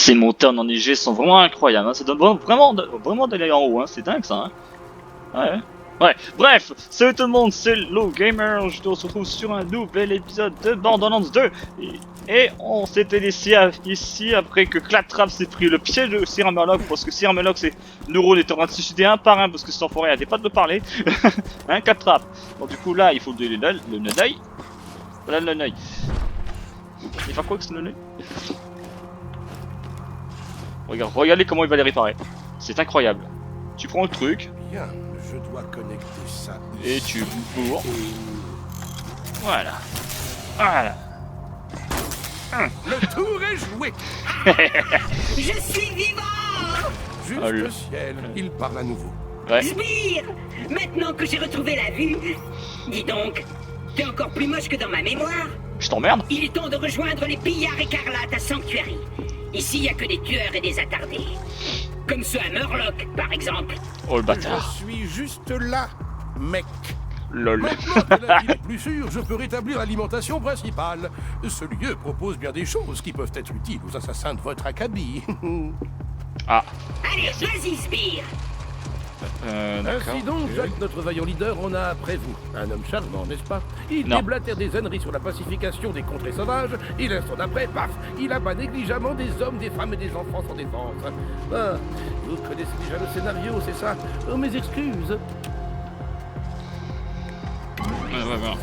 Ces montées en enneigé sont vraiment incroyables, hein. Ça donne vraiment d'aller en haut, hein. C'est dingue ça. Hein. Ouais. Ouais, bref, salut tout le monde, c'est Low Gamer, je te retrouve sur un nouvel épisode de Borderlands 2 et on s'était laissé ici après que Claptrap s'est pris le piège de Sir Murloc parce que Sir Murloc, ses neurones étaient en train de se suicider un par un parce que cet enfoiré arrêtait pas de parler. Hein, Claptrap. Donc du coup là, il faut le neneuil. Voilà le neneuil. Il fait quoi avec ce neneuil? Regardez comment il va les réparer. C'est incroyable. Tu prends le truc. Bien, je dois connecter ça. Et tu bourres. Voilà. Voilà. Le tour est joué. Je suis vivant! Juste Oh, le ciel, il parle à nouveau. Ouais. Sbire! Maintenant que j'ai retrouvé la vue, dis donc, t'es encore plus moche que dans ma mémoire. Je t'emmerde. Il est temps de rejoindre les pillards écarlates à Sanctuary. Ici, y a que des tueurs et des attardés. Comme ceux à Murloc, par exemple. Oh le bâtard. Je suis juste là, mec. Lol. Maintenant que la ville est plus sûre, je peux rétablir l'alimentation principale. Ce lieu propose bien des choses qui peuvent être utiles aux assassins de votre acabit. Ah. Allez, vas-y, Sbire! D'accord. Ainsi donc, Jacques, notre vaillant leader, en a après vous. Un homme charmant, n'est-ce pas? Il Non. déblatère des âneries sur la pacification des contrées sauvages, et l'instant d'après, paf, il abat négligemment des hommes, des femmes et des enfants sans défense. Ah, vous connaissez déjà le scénario, c'est ça? Oh, mes excuses. Ouais.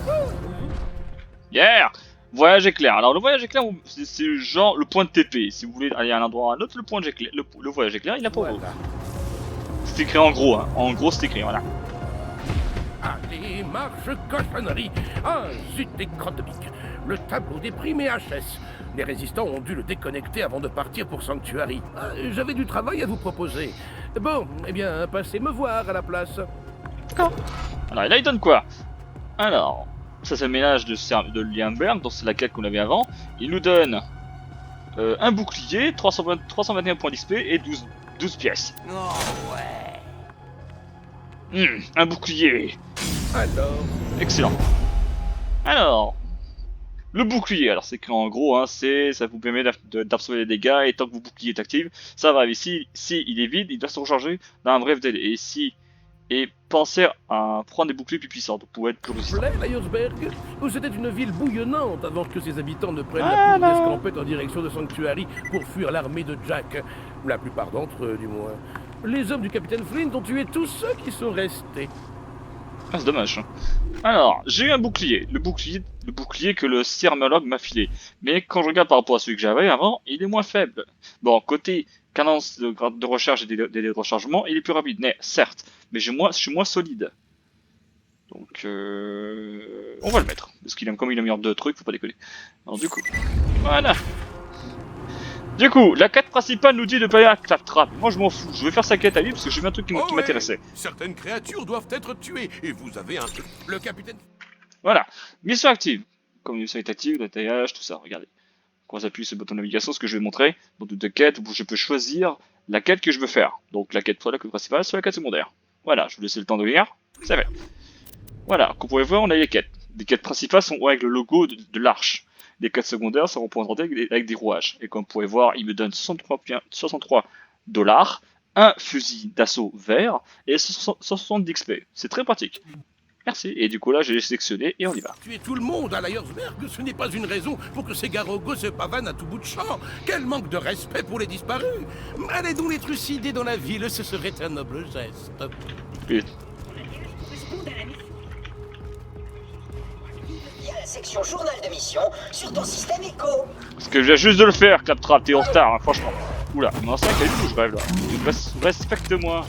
Yeah. Voyage éclair. Alors le voyage éclair, c'est genre le point de TP. Si vous voulez aller à un endroit ou à un autre, le point éclair, le voyage éclair, il a pour vous. Voilà. C'est écrit en gros, hein. En gros, c'est écrit, voilà. Allez, marche cochonnerie. Ah, zut, des crottes de pique. Le tableau des primes et HS. Les résistants ont dû le déconnecter avant de partir pour Sanctuary. Ah, j'avais du travail à vous proposer. Bon, eh bien, passez me voir à la place. D'accord. Alors, et là, il donne quoi? Alors, ça c'est le ménage de Lienberg, donc c'est la quête qu'on avait avant. Il nous donne un bouclier, 321 points d'XP et 12 pièces. Oh ouais! Un bouclier. Alors, Excellent. Alors, le bouclier, alors c'est qu'en gros, hein, ça vous permet d'absorber les dégâts et tant que vos bouclier est actif, ça va. Mais si il est vide, il doit se recharger dans un bref délai. Et pensez à prendre des boucliers plus puissants pour être plus résistant. Lyersberg, où c'était une ville bouillonnante avant que ses habitants ne prennent la poudre d'escampette en direction de Sanctuary pour fuir l'armée de Jack. La plupart d'entre eux, du moins. Les hommes du capitaine Flint ont tué tous ceux qui sont restés. Ah, c'est dommage. Alors, j'ai eu un bouclier. Le bouclier que le Sir Murloc m'a filé. Mais quand je regarde par rapport à celui que j'avais avant, il est moins faible. Bon, côté cadence de recharge et délai de rechargement, il est plus rapide. Mais certes, mais je suis moins solide. Donc, on va le mettre. Parce qu'il aime comme il a mis deux trucs, faut pas déconner. Alors du coup, voilà. Du coup, la quête principale nous dit de payer à Claptrap. Moi je m'en fous, je vais faire sa quête à lui parce que j'ai vu un truc qui m'intéressait. Certaines créatures doivent être tuées et vous avez un... Le capitaine... Voilà, mission active. Comme mission est active, détaillage, tout ça, regardez. Quand j'appuie sur le bouton de navigation, ce que je vais montrer, dans toutes les quêtes où je peux choisir la quête que je veux faire. Donc la quête soit la quête principale, soit la quête secondaire. Voilà, je vous laisse le temps de lire, c'est fait. Voilà, comme vous pouvez voir, on a les quêtes. Les quêtes principales sont avec le logo de l'arche. Les quêtes secondaires sont représentées avec des rouages. Et comme vous pouvez voir, il me donne 63 $, un fusil d'assaut vert et 170 XP. C'est très pratique. Merci. Et du coup là, j'ai sélectionné et on y va. Tuer tout le monde à Lyersberg, ce n'est pas une raison pour que ces garogos se pavanent à tout bout de champ. Quel manque de respect pour les disparus. Allez donc les trucider dans la ville, ce serait un noble geste. Et... Il y a la section journal de mission sur ton système Echo. Parce que je viens juste de le faire, Claptrap, t'es en retard, hein, franchement. Oula, mais en 5 à où je rêve là. Respecte-moi.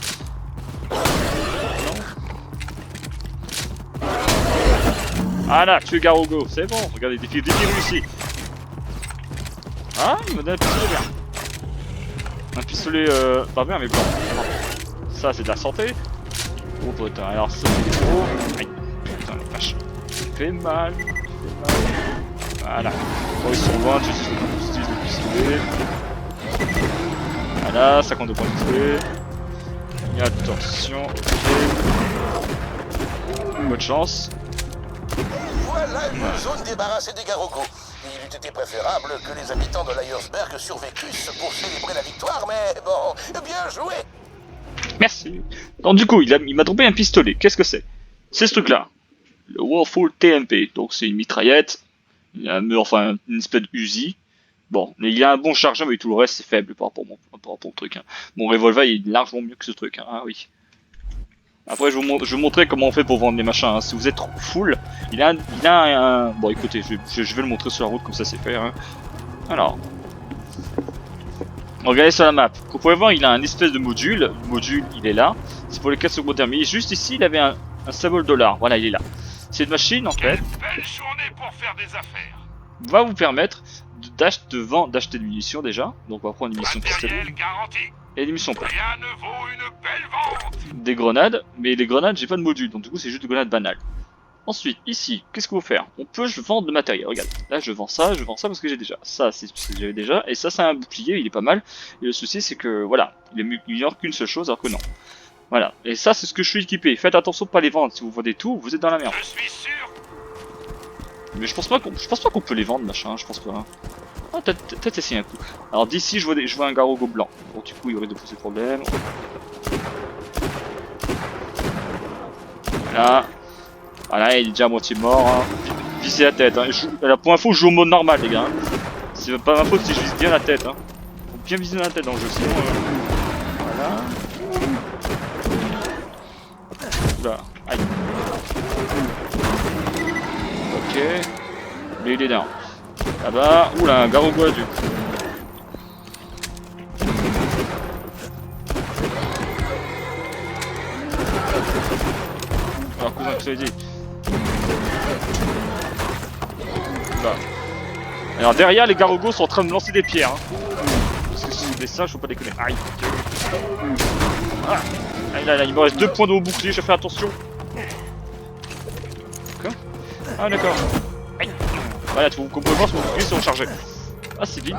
Voilà, tu es Garogo, c'est bon, regardez, défi réussi. Ah, il m'a donné un pistolet vert. Un pistolet, pas vert mais blanc. Ça, c'est de la santé. Oh putain, alors ça, c'est gros. Aïe, putain, la vache. Fait mal. Voilà. Quand ils sont loin, tu utilises le pistolet. Voilà, 52 points de pistolet. Et attention, ok. Bonne chance. Voilà une zone débarrassée des garogos. Il eût été préférable que les habitants de Lyersberg survécussent pour célébrer la victoire, mais bon, bien joué. Merci. Donc du coup, il m'a droppé un pistolet. Qu'est-ce que c'est? C'est ce truc-là. Le Warful TMP. Donc c'est une mitraillette. Il y a enfin une espèce de Uzi. Bon, mais il y a un bon chargeur, mais tout le reste c'est faible par rapport au truc. Hein. Mon revolver il est largement mieux que ce truc. Hein. Ah oui. Après je vais vous montrer comment on fait pour vendre les machins. Hein. Si vous êtes full, il a un... Bon écoutez, je vais le montrer sur la route comme ça c'est fait. Hein. Alors. Regardez sur la map. Vous pouvez voir, il a un espèce de module. Le module, il est là. C'est pour les 4 secondaires. Mais juste ici, il avait un symbole dollar. Voilà, il est là. Cette machine, en fait, Belle journée pour faire des affaires. va vous permettre d'acheter des munitions déjà. Donc, on va prendre une munition pistolet garanti. et des munitions pleines. Rien ne vaut une belle vente. Des grenades, mais les grenades, j'ai pas de module. Donc, du coup, c'est juste des grenades banales. Ensuite, ici, qu'est-ce qu'on peut faire? On peut vendre le matériel. Regarde, là je vends ça parce que j'ai déjà. Ça, c'est ce que j'avais déjà. Et ça, c'est un bouclier, il est pas mal. Et le souci, c'est que, voilà, il n'y a qu'une seule chose, alors que non. Voilà, et ça, c'est ce que je suis équipé. Faites attention de pas les vendre. Si vous vendez tout, vous êtes dans la merde. Je suis sûr. Mais je pense pas qu'on peut les vendre, machin, je pense pas. Hein. Ah, peut-être essayer un coup. Alors d'ici, je vois un Garogo blanc. Donc du coup, il y aurait de poser problème. Voilà. Voilà, il est déjà à moitié mort. Hein. Visez la tête. Hein. Pour info, je joue au mode normal, les gars. Hein. C'est pas ma faute si je vise bien la tête. Hein. Faut bien viser la tête dans le jeu, sinon. Voilà. Oula. Aïe. Ok. Mais il est down. Là-bas. Oula, un Garogo adulte. Alors, cousin, que ça veut dire. Alors derrière les Garogos sont en train de me lancer des pierres hein. Parce que si c'est des singes, faut pas déconner. Aïe. Ah. Là, il me reste 2 points de haut bouclier, je fais attention. Quoi? Ah d'accord. Aïe. Voilà, vous pouvez voir sur mon bouclier sont rechargés. Ah c'est vite.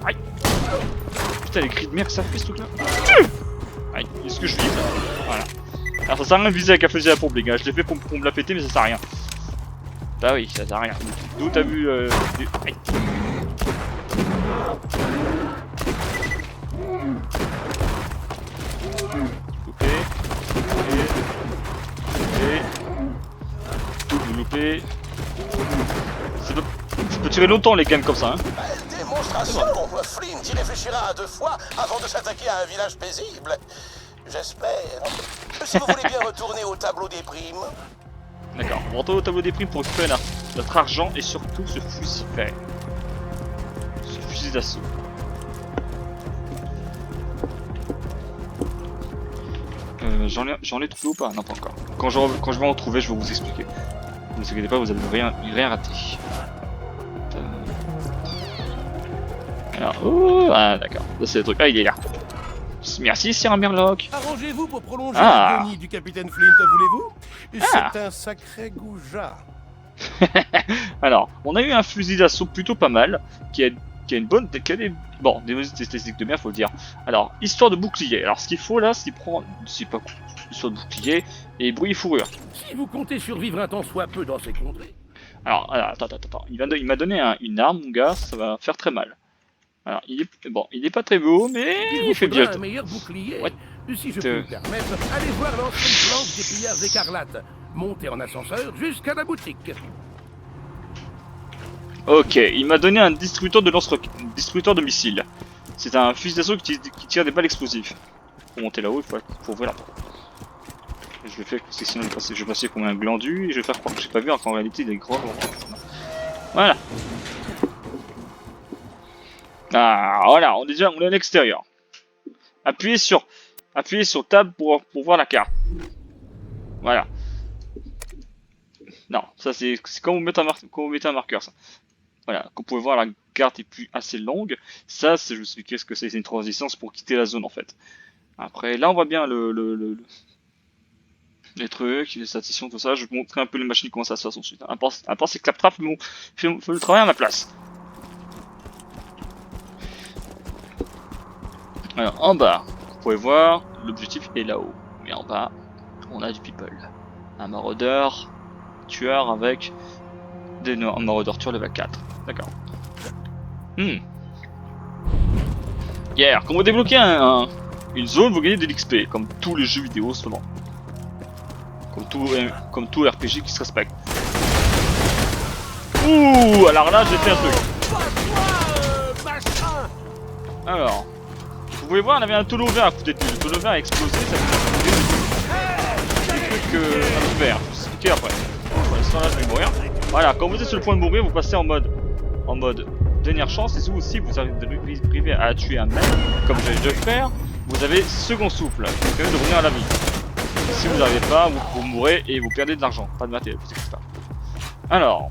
Aïe. Putain les cris de merde que ça fait ce truc là. Aïe, est-ce que je vise? Voilà. Alors ça sert à rien de viser avec un fusil à pompe les gars, je l'ai fait pour me la péter mais ça sert à rien. Bah oui, ça sert à rien. D'où t'as vu Aïe. Loupé. Loupé. Ça peut tirer longtemps les games comme ça hein. Belle démonstration. Flint y réfléchira à 2 fois avant de s'attaquer à un village paisible. J'espère. Si vous voulez bien retourner au tableau des primes. D'accord, on va retourner au tableau des primes pour récupérer notre argent et surtout ce fusil vert. Ce fusil d'assaut. J'en ai trouvé ou pas? Non, pas encore. Quand je vais en trouver, je vais vous expliquer. Ne vous inquiétez pas, vous allez rien rater. Alors, oh, ah d'accord, là c'est le truc. Ah, il est là. Merci, Sir Murloc. Arrangez-vous pour prolonger l'agonie du capitaine Flint, voulez-vous? C'est un sacré goujat. Alors, on a eu un fusil d'assaut plutôt pas mal, qui a une bonne, qui a des statistiques de merde, faut le dire. Alors, histoire de bouclier. Alors, ce qu'il faut là, c'est prendre, c'est pas histoire de bouclier et bruit et fourrure. Si vous comptez survivre un temps soit peu dans ces contrées. Alors, attends. Il m'a donné une arme, mon gars, ça va faire très mal. Alors, il est pas très beau, mais il fait bien. Un meilleur bouclier. Ouais. Si je peux me permettre, allez voir l'ancienne planque des pillards écarlates. Montez en ascenseur jusqu'à la boutique. Ok, il m'a donné un distributeur de missiles. C'est un fusil d'assaut qui tire des balles explosives. Pour monter là-haut, il faut ouvrir la porte. Je le fais parce que sinon je vais passer comme un glandu et je vais faire croire que j'ai pas vu alors qu'en réalité il est gros. Voilà. Ah voilà, on est à l'extérieur. Appuyez sur Tab pour voir la carte. Voilà. Non, ça c'est quand vous mettez un marqueur ça. Voilà, comme vous pouvez voir la carte est assez longue. Ça, je vous expliquer ce que c'est une transition, c'est pour quitter la zone en fait. Après, là on voit bien les trucs, les statistiques, tout ça. Je vais vous montrer un peu les machines comment ça se passe ensuite. À part ces claptrap, fait le travail à ma place. Alors en bas, vous pouvez voir, l'objectif est là-haut. Mais en bas, on a du people. Un maraudeur, tueur avec Des maraudeurs tueurs level 4. D'accord. Yeah, quand vous débloquez une zone, vous gagnez de l'XP, comme tous les jeux vidéo seulement. Comme tout RPG qui se respecte. Ouh, alors là, j'ai fait un truc. Alors, vous pouvez voir, on avait un tonneau vert à côté de lui. Le tonneau vert a explosé, ça fait des trucs un peu verts. Je vais vous expliquer après. Pour l'instant, là, je vais mourir. Voilà, quand vous êtes sur le point de mourir, vous passez en mode dernière chance. Et si vous arrivez à tuer un mec, comme j'allais déjà faire, vous avez second souffle, qui vous permet de revenir à la vie. Si vous n'arrivez pas, vous mourrez et vous perdez de l'argent. Pas de matériel, vous inquiétez pas. Alors,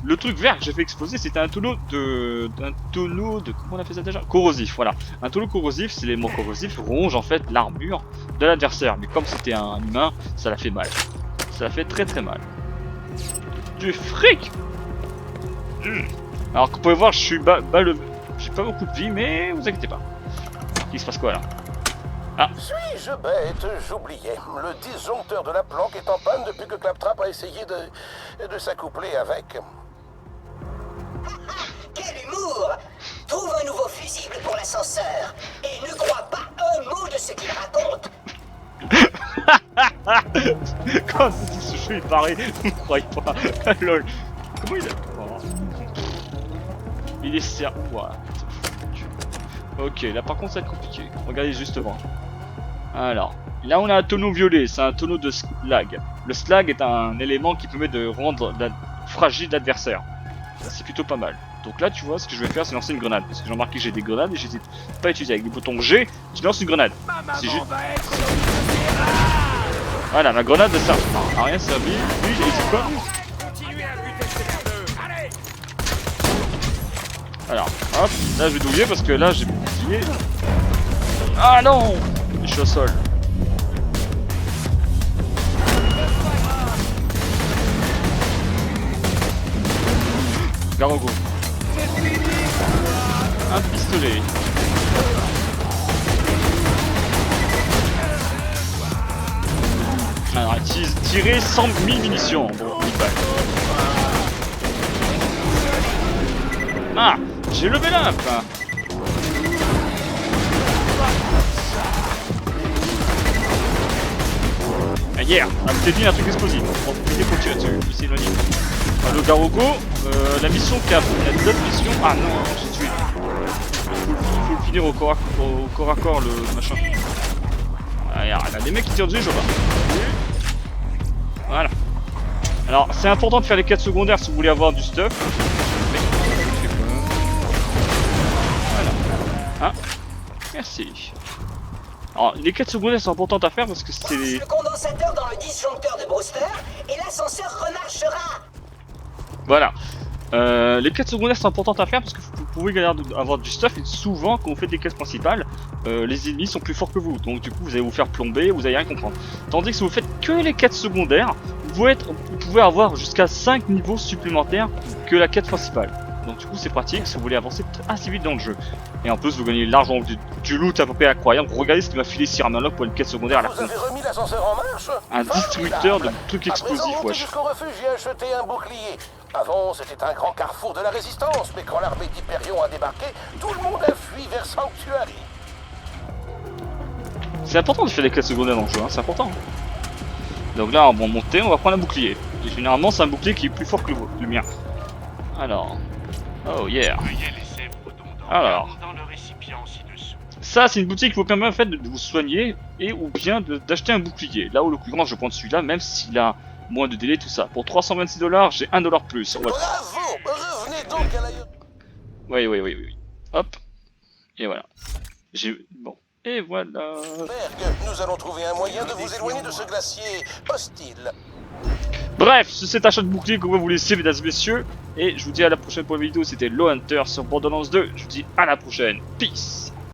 le truc vert que j'ai fait exploser, c'était un tonneau de comment on a fait ça déjà? Corrosif, voilà. Un tonneau corrosif, c'est l'élément corrosif ronge en fait l'armure de l'adversaire. Mais comme c'était un humain, ça l'a fait mal. Ça l'a fait très très mal. Du fric. Alors que vous pouvez voir, je suis j'ai pas beaucoup de vie, mais vous inquiétez pas. Il se passe quoi là? Ah. Suis-je bête? J'oubliais. Le disjoncteur de la planque est en panne depuis que Claptrap a essayé de s'accoupler avec. Quel humour! Trouve un nouveau fusible pour l'ascenseur et ne crois pas un mot de ce qu'il raconte. Quand ce jeu il paraît, vous ne croyez pas. Lol. Comment il a... Oh. Il est certes... Voilà. Ok, là par contre ça va être compliqué. Regardez justement. Alors, là on a un tonneau violet, c'est un tonneau de slag. Le slag est un élément qui permet de rendre fragile l'adversaire. C'est plutôt pas mal. Donc là tu vois, ce que je vais faire c'est lancer une grenade. Parce que j'ai remarqué que j'ai des grenades et j'hésite pas à utiliser. Avec le bouton G, je lance une grenade. C'est juste... Voilà, ma grenade de ça a rien servi. Lui, j'ai dit quoi? Alors, hop, là je vais douiller parce que là j'ai bouclier. Ah non! Je suis au sol. Garogo. Un pistolet. Alors, tirer 100 000 munitions. Bon, ah, j'ai levé up. Ah, hier, on a peut-être dit un truc explosif. On va profiter pour tirer dessus. Il s'est éloigné. Le Garogo, la mission qui a d'autres missions. Ah non, j'ai tué. Il faut le finir au corps à corps, le machin. Ah, il y a des mecs qui tirent dessus, je vois. Voilà. Alors, c'est important de faire les quêtes secondaires si vous voulez avoir du stuff. Voilà. Hein? Merci. Alors, les quêtes secondaires sont importantes à faire parce que c'est... Le condensateur dans le disjoncteur de Brewster et l'ascenseur remarchera. Voilà. Les quêtes secondaires sont importantes à faire parce que vous pouvez avoir du stuff et souvent quand vous faites des quêtes principales, les ennemis sont plus forts que vous. Donc du coup vous allez vous faire plomber, vous allez rien comprendre. Tandis que si vous faites que les quêtes secondaires, vous pouvez avoir jusqu'à 5 niveaux supplémentaires que la quête principale. Donc du coup c'est pratique si vous voulez avancer assez vite dans le jeu. Et en plus vous gagnez l'argent du loot à peu près incroyable. Regardez ce qu'il m'a filé Sir Manlock pour une quête secondaire à la Vous con. avez remis l'ascenseur en marche? Un distributeur de trucs explosifs, wesh. Jusqu'au refuge, j'ai acheté un bouclier. Avant, c'était un grand carrefour de la résistance, mais quand l'armée d'Hyperion a débarqué, tout le monde a fui vers Sanctuary. C'est important de faire des quêtes secondaires dans le jeu, hein, c'est important. Donc là, on va monter, on va prendre un bouclier. Et généralement, c'est un bouclier qui est plus fort que le mien. Alors... Oh yeah. Alors... Ça, c'est une boutique qui vous permet en fait de vous soigner et ou bien d'acheter un bouclier. Là, où le plus grand, je prends celui-là, même s'il a moins de délai, tout ça. Pour 326$, j'ai $1 plus. Ouais. Bravo! Revenez donc à la... Oui. Hop. Et voilà. Bon. Et voilà. Berg, nous allons trouver un moyen de vous éloigner de ce glacier hostile. Bref, c'est cet achat de bouclier qu'on va vous laisser, mesdames et messieurs. Et je vous dis à la prochaine pour la vidéo. C'était Low Hunter sur Borderlands 2. Je vous dis à la prochaine. Peace.